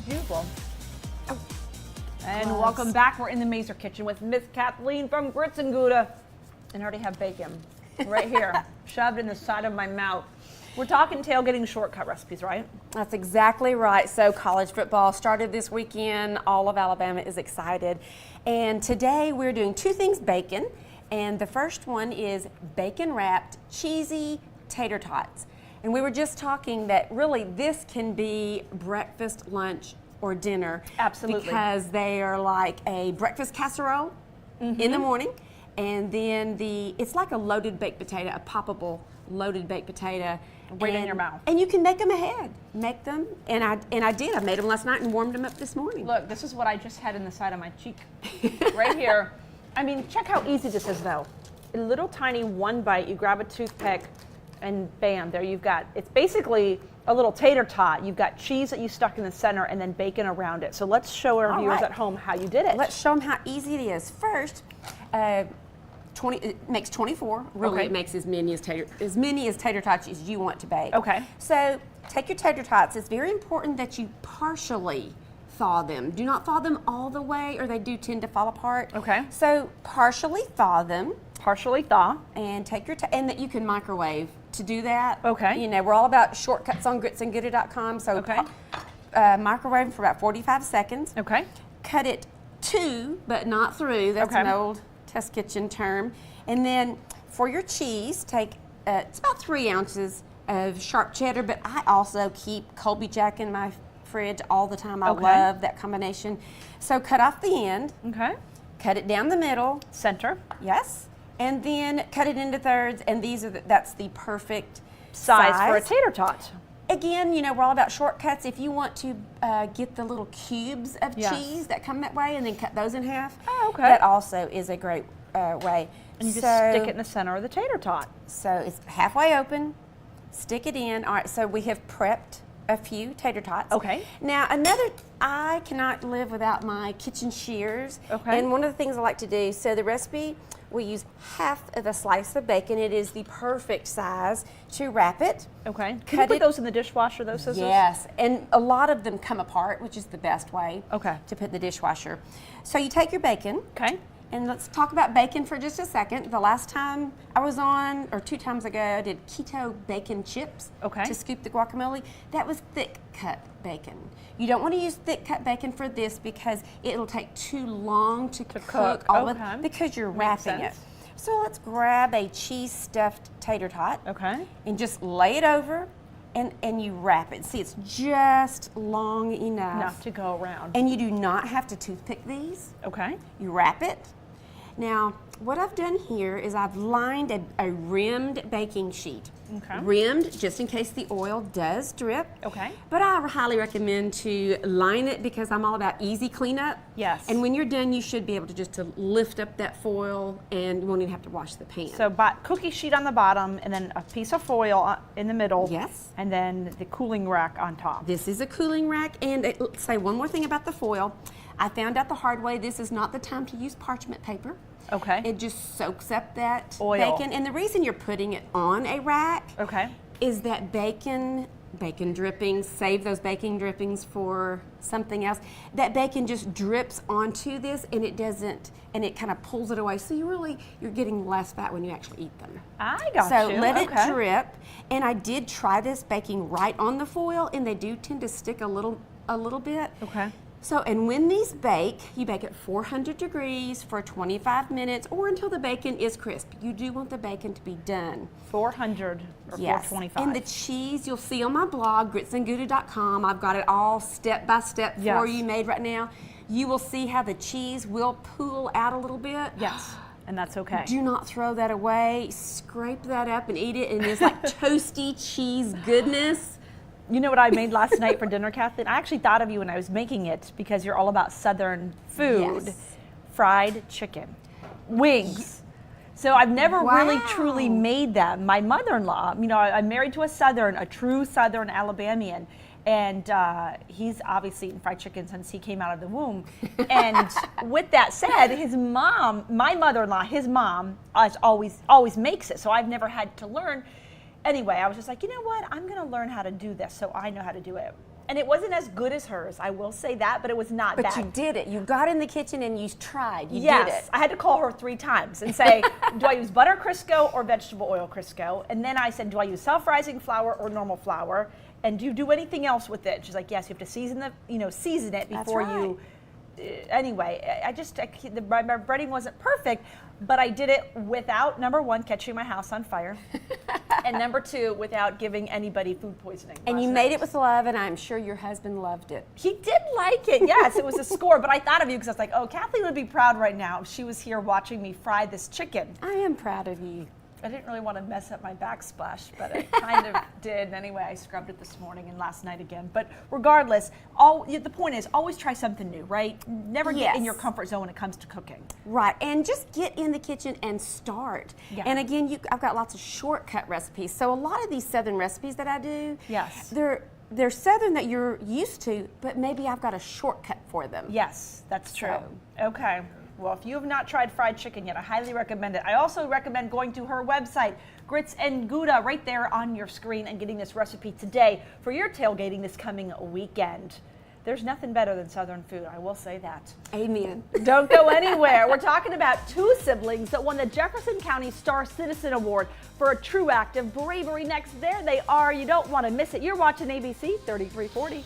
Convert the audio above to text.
Beautiful. Oh. And welcome back. We're in the Mazer kitchen with Miss Kathleen from Grits Gouda. And I already have bacon right here, shoved in the side of my mouth. We're talking tailgating shortcut recipes, right? That's exactly right. So college football started this weekend. All of Alabama is excited. And today we're doing two things bacon. And the first one is bacon wrapped cheesy tater tots. And we were just talking that really this can be breakfast, lunch, or dinner. Absolutely. Because they are like a breakfast casserole in the morning. And then it's like a loaded baked potato, a poppable loaded baked potato. Right in your mouth. And you can make them ahead. Make them, and I did. I made them last night and warmed them up this morning. Look, this is what I just had in the side of my cheek, right here. I mean, check how easy this is, though. A little tiny one bite. You grab a toothpick, and bam, there you've got. It's basically a little tater tot. You've got cheese that you stuck in the center, and then bacon around it. So let's show our viewers at home how you did it. Let's show them how easy it is. First, it makes 24. Really, it makes as many as tater tots as you want to bake. Okay. So take your tater tots. It's very important that you partially thaw them. Do not thaw them all the way, or they do tend to fall apart. Okay. So partially thaw them. Partially thaw. And take your and that you can microwave to do that. Okay. You know, we're all about shortcuts on gritsandgouda.com. So microwave for about 45 seconds. Okay. Cut it to, but not through. That's an old test kitchen term. And then for your cheese, take it's about 3 ounces of sharp cheddar, but I also keep Colby Jack in my fridge all the time. I love that combination. So cut off the end. Okay. Cut it down the middle. Center. Yes. And then cut it into thirds, and that's the perfect size for a tater tot. Again, you know, we're all about shortcuts. If you want to get the little cubes of cheese that come that way and then cut those in half, that also is a great way. And you just stick it in the center of the tater tot. So it's halfway open, stick it in. All right, so we have prepped a few tater tots. Okay. Now I cannot live without my kitchen shears. Okay. And one of the things I like to do, so the recipe, we use half of a slice of bacon. It is the perfect size to wrap it. Okay. Can you put those in the dishwasher, those scissors? Yes, and a lot of them come apart, which is the best way to put in the dishwasher. So you take your bacon. Okay. And let's talk about bacon for just a second. The last time I was on, or 2 times ago, I did keto bacon chips to scoop the guacamole. That was thick cut bacon. You don't want to use thick cut bacon for this because it'll take too long to cook all of it because you're wrapping it. So let's grab a cheese stuffed tater tot and just lay it over and you wrap it. See, it's just long enough to go around. And you do not have to toothpick these. Okay. You wrap it. Now, what I've done here is I've lined a rimmed baking sheet. Okay. Rimmed, just in case the oil does drip. Okay. But I highly recommend to line it because I'm all about easy cleanup. Yes. And when you're done, you should be able to lift up that foil and you won't even have to wash the pan. So cookie sheet on the bottom and then a piece of foil in the middle. Yes. And then the cooling rack on top. This is a cooling rack. And say one more thing about the foil. I found out the hard way, this is not the time to use parchment paper. Okay. It just soaks up that oil. Bacon. And the reason you're putting it on a rack is that bacon drippings, save those bacon drippings for something else. That bacon just drips onto this and it doesn't, and it kind of pulls it away. So you're getting less fat when you actually eat them. I got you. So let it drip. And I did try this baking right on the foil and they do tend to stick a little bit. Okay. So, and when these bake, you bake at 400 degrees for 25 minutes or until the bacon is crisp. You do want the bacon to be done. 400 or 425. And the cheese you'll see on my blog, gritsandgouda.com. I've got it all step by step for you made right now. You will see how the cheese will pool out a little bit. Yes, and that's okay. Do not throw that away. Scrape that up and eat it, and it's like toasty cheese goodness. You know what I made last night for dinner, Kathleen? I actually thought of you when I was making it because you're all about Southern food. Yes. Fried chicken. Wings. So I've never really truly made them. My mother-in-law, you know, I'm married to a true Southern Alabamian. And he's obviously eaten fried chicken since he came out of the womb. And with that said, his mom, my mother-in-law, his mom always makes it. So I've never had to learn. Anyway, I was just like, you know what? I'm going to learn how to do this so I know how to do it. And it wasn't as good as hers, I will say that, but it was not bad. But you did it. You got in the kitchen and you tried. You yes, did it. I had to call her 3 times and say, do I use butter Crisco or vegetable oil Crisco? And then I said, do I use self-rising flour or normal flour? And do you do anything else with it? She's like, yes, you have to season it before you. Anyway, my breading wasn't perfect, but I did it without, number 1, catching my house on fire, and number 2, without giving anybody food poisoning. And you made it with love, and I'm sure your husband loved it. He did like it, yes. It was a score, but I thought of you because I was like, oh, Kathleen would be proud right now if she was here watching me fry this chicken. I am proud of you. I didn't really want to mess up my backsplash, but I kind of did. Anyway, I scrubbed it this morning and last night again. But regardless, the point is always try something new, right? Never get in your comfort zone when it comes to cooking. Right, and just get in the kitchen and start. Yeah. And again, I've got lots of shortcut recipes. So a lot of these Southern recipes that I do, yes, they're Southern that you're used to, but maybe I've got a shortcut for them. Yes, that's true. Okay. Well, if you have not tried fried chicken yet, I highly recommend it. I also recommend going to her website, Grits and Gouda, right there on your screen, and getting this recipe today for your tailgating this coming weekend. There's nothing better than Southern food, I will say that. Amen. Don't go anywhere. We're talking about 2 siblings that won the Jefferson County Star Citizen Award for a true act of bravery. Next, there they are. You don't want to miss it. You're watching ABC 3340.